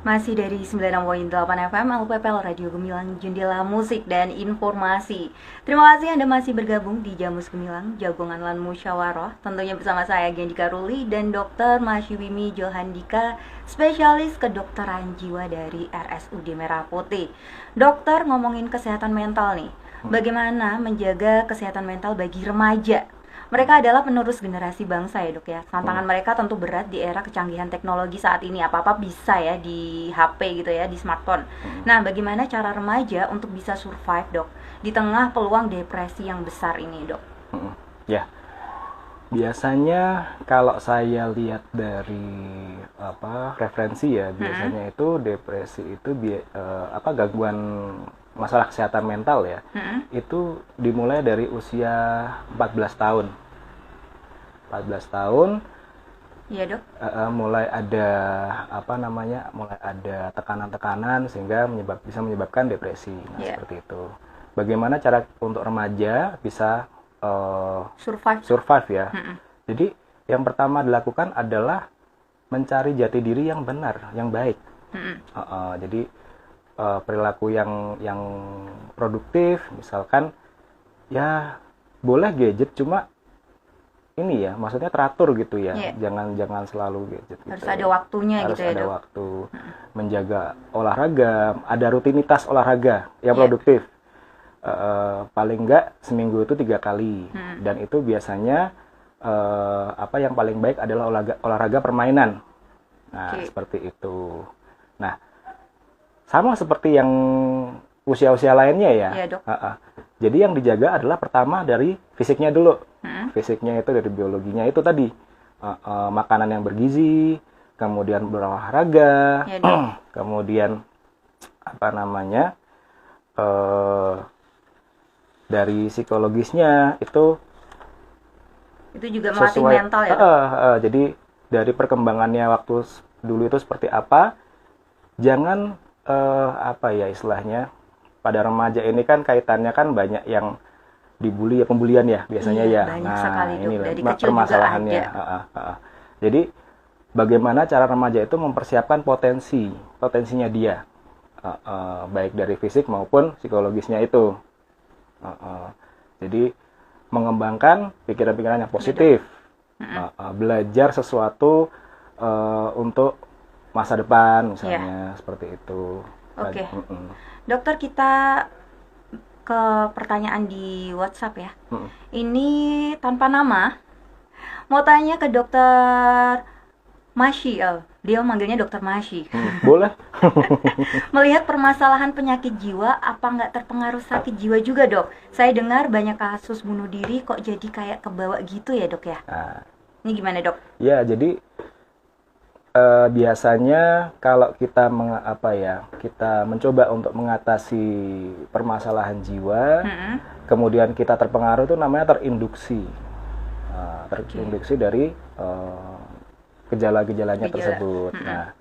Masih dari 96.8 FM LPPL Radio Gemilang, Jendela Musik dan Informasi. Terima kasih Anda masih bergabung di Jamus Gemilang, Jagongan Lan Musyawarah. Tentunya bersama saya Gendika Ruli dan Dr. Masyiwimi Johandika, spesialis kedokteran jiwa dari RSUD Merah Putih. Dokter, ngomongin kesehatan mental nih. Bagaimana menjaga kesehatan mental bagi remaja? Mereka adalah penerus generasi bangsa ya dok ya. Tantangan mereka tentu berat di era kecanggihan teknologi saat ini. Apa-apa bisa ya di HP gitu ya, di smartphone. Nah, bagaimana cara remaja untuk bisa survive dok di tengah peluang depresi yang besar ini dok? Ya, biasanya kalau saya lihat dari referensi ya, biasanya itu depresi itu gangguan masalah kesehatan mental ya, itu dimulai dari usia 14 tahun. 14 tahun, iya dok. Mulai ada mulai ada tekanan-tekanan sehingga bisa menyebabkan depresi. Nah, seperti itu. Bagaimana cara untuk remaja bisa survive ya? Jadi yang pertama dilakukan adalah mencari jati diri yang benar, yang baik. Jadi perilaku yang produktif, misalkan ya boleh gadget, cuma ini ya maksudnya teratur gitu ya. Jangan selalu gadget gitu. Harus ada waktunya harus gitu ya dok. Harus ada waktu. Menjaga olahraga, ada rutinitas olahraga yang produktif. Paling enggak seminggu itu 3 kali. Dan itu biasanya yang paling baik adalah olahraga permainan. Nah, seperti itu. Nah, sama seperti yang usia-usia lainnya ya. Iya, dok. Jadi yang dijaga adalah pertama dari fisiknya dulu. Fisiknya itu dari biologinya itu tadi. Makanan yang bergizi, kemudian berolahraga, ya, dok. Kemudian dari psikologisnya itu juga melatih mental ya, dok. Jadi dari perkembangannya waktu dulu itu seperti apa, jangan istilahnya pada remaja ini kan kaitannya kan banyak yang dibully ya, pembulian ya biasanya ya. Banyak sekali, dok. Ini dari kecil permasalahannya. juga ada. Jadi bagaimana cara remaja itu mempersiapkan potensinya dia, baik dari fisik maupun psikologisnya itu. Jadi mengembangkan pikiran-pikiran yang positif, belajar sesuatu untuk masa depan misalnya, seperti itu. Oke. Dokter, kita ke pertanyaan di WhatsApp ya. Ini tanpa nama. Mau tanya ke dokter Masyi. Dia manggilnya dokter Masyi. Boleh. Melihat permasalahan penyakit jiwa, apa nggak terpengaruh sakit jiwa juga dok? Saya dengar banyak kasus bunuh diri kok jadi kayak kebawa gitu ya dok ya. Ini gimana dok? Ya, jadi biasanya kalau kita kita mencoba untuk mengatasi permasalahan jiwa, kemudian kita terpengaruh, itu namanya terinduksi. Terinduksi dari gejala-gejalanya tersebut. Nah,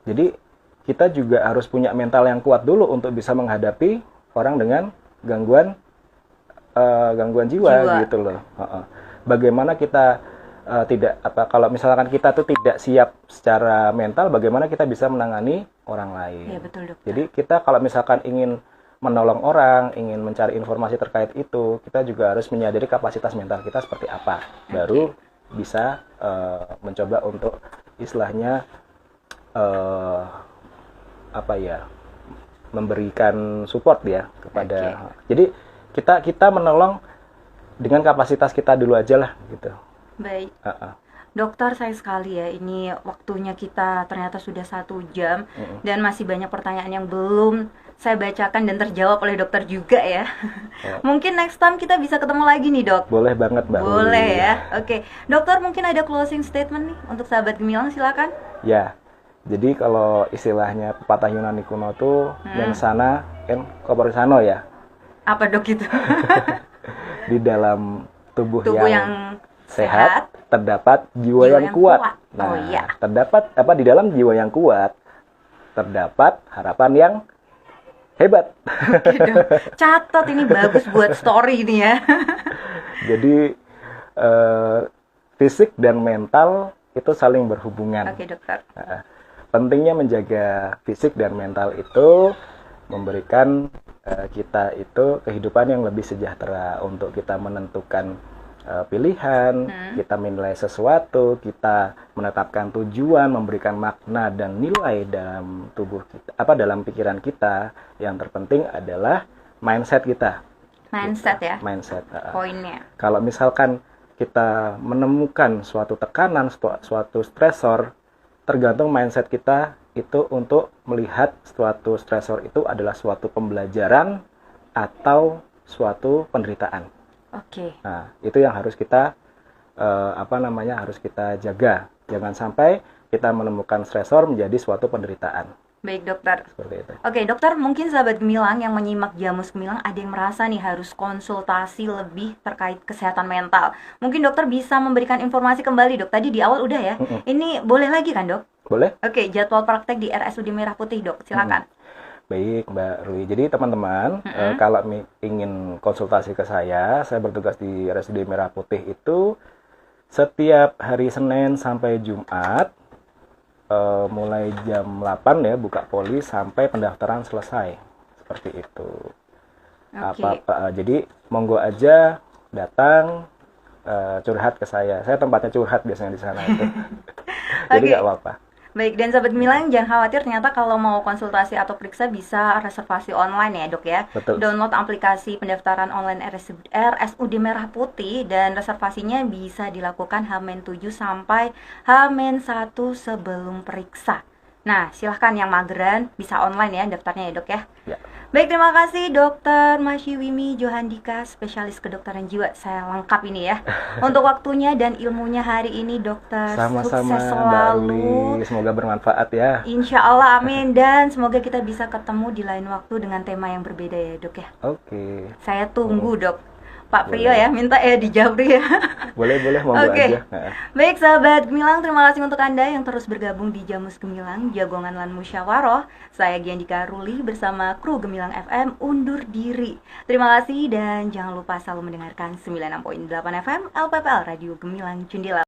jadi kita juga harus punya mental yang kuat dulu untuk bisa menghadapi orang dengan gangguan jiwa gitu loh. Bagaimana kita kalau misalkan kita tuh tidak siap secara mental, bagaimana kita bisa menangani orang lain? Iya, betul, dokter. Jadi kita kalau misalkan ingin menolong orang, ingin mencari informasi terkait itu, kita juga harus menyadari kapasitas mental kita seperti apa, baru bisa mencoba untuk istilahnya memberikan support ya kepada. Jadi kita menolong dengan kapasitas kita dulu aja lah gitu. Baik. Dokter, sayang sekali ya, ini waktunya kita ternyata sudah 1 jam dan masih banyak pertanyaan yang belum saya bacakan dan terjawab oleh dokter juga ya. Mungkin next time kita bisa ketemu lagi nih dok. Boleh banget Mbak. Boleh ya. Oke. Dokter, mungkin ada closing statement nih untuk sahabat Gemilang, silakan. Ya. Jadi kalau istilahnya pepatah Yunani kuno tuh mensana en corpore sano ya. Apa dok itu? Di dalam tubuh yang sehat terdapat jiwa yang kuat. Nah, terdapat di dalam jiwa yang kuat terdapat harapan yang hebat. Oke, dok. Catat, ini bagus buat story ini ya. Jadi fisik dan mental itu saling berhubungan. Oke, dokter. pentingnya menjaga fisik dan mental itu memberikan kita itu kehidupan yang lebih sejahtera untuk kita menentukan pilihan, kita menilai sesuatu, kita menetapkan tujuan, memberikan makna dan nilai dalam tubuh kita, dalam pikiran kita. Yang terpenting adalah mindset kita. Mindset gitu. Ya. Mindset. Poinnya. Kalau misalkan kita menemukan suatu tekanan, suatu stresor, tergantung mindset kita itu untuk melihat suatu stresor itu adalah suatu pembelajaran atau suatu penderitaan. Oke. Nah, itu yang harus kita harus kita jaga. Jangan sampai kita menemukan stresor menjadi suatu penderitaan. Baik dokter. Seperti itu. Oke dokter, mungkin sahabat Gemilang yang menyimak Jamus Gemilang ada yang merasa nih harus konsultasi lebih terkait kesehatan mental. Mungkin dokter bisa memberikan informasi kembali dok. Tadi di awal udah ya. Ini boleh lagi kan dok? Boleh. Oke, jadwal praktek di RSUD Merah Putih dok, silakan. Baik Mbak Rui. Jadi teman-teman kalau ingin konsultasi ke saya bertugas di RSUD Merah Putih itu setiap hari Senin sampai Jumat. Mulai jam 8 ya buka poli sampai pendaftaran selesai, seperti itu. Jadi monggo aja datang curhat ke saya tempatnya curhat biasanya di sana itu. Jadi nggak apa-apa. Baik, dan sahabat Gemilang jangan khawatir, ternyata kalau mau konsultasi atau periksa bisa reservasi online ya dok ya. Betul. Download aplikasi pendaftaran online RSUD Merah Putih dan reservasinya bisa dilakukan H-7 sampai H-1 sebelum periksa. Nah, silahkan yang mageran bisa online ya daftarnya ya dok ya. Ya. Baik, terima kasih Dokter Mashiwimi Johandika, spesialis kedokteran jiwa. Saya lengkap ini ya. Untuk waktunya dan ilmunya hari ini dokter. Sama-sama sukses selalu. Mbak Ruli. Semoga bermanfaat ya. Insya Allah, amin. Dan semoga kita bisa ketemu di lain waktu dengan tema yang berbeda ya dok ya. Oke. Saya tunggu dok. Pak Priyo ya, minta di Jabri ya. Boleh, monggo aja. Baik sahabat Gemilang, terima kasih untuk Anda yang terus bergabung di Jamus Gemilang, Jagongan Lan Musyawaroh. Saya Giandika Ruli bersama kru Gemilang FM undur diri. Terima kasih dan jangan lupa selalu mendengarkan 96.8 FM LPPL Radio Gemilang Jendela.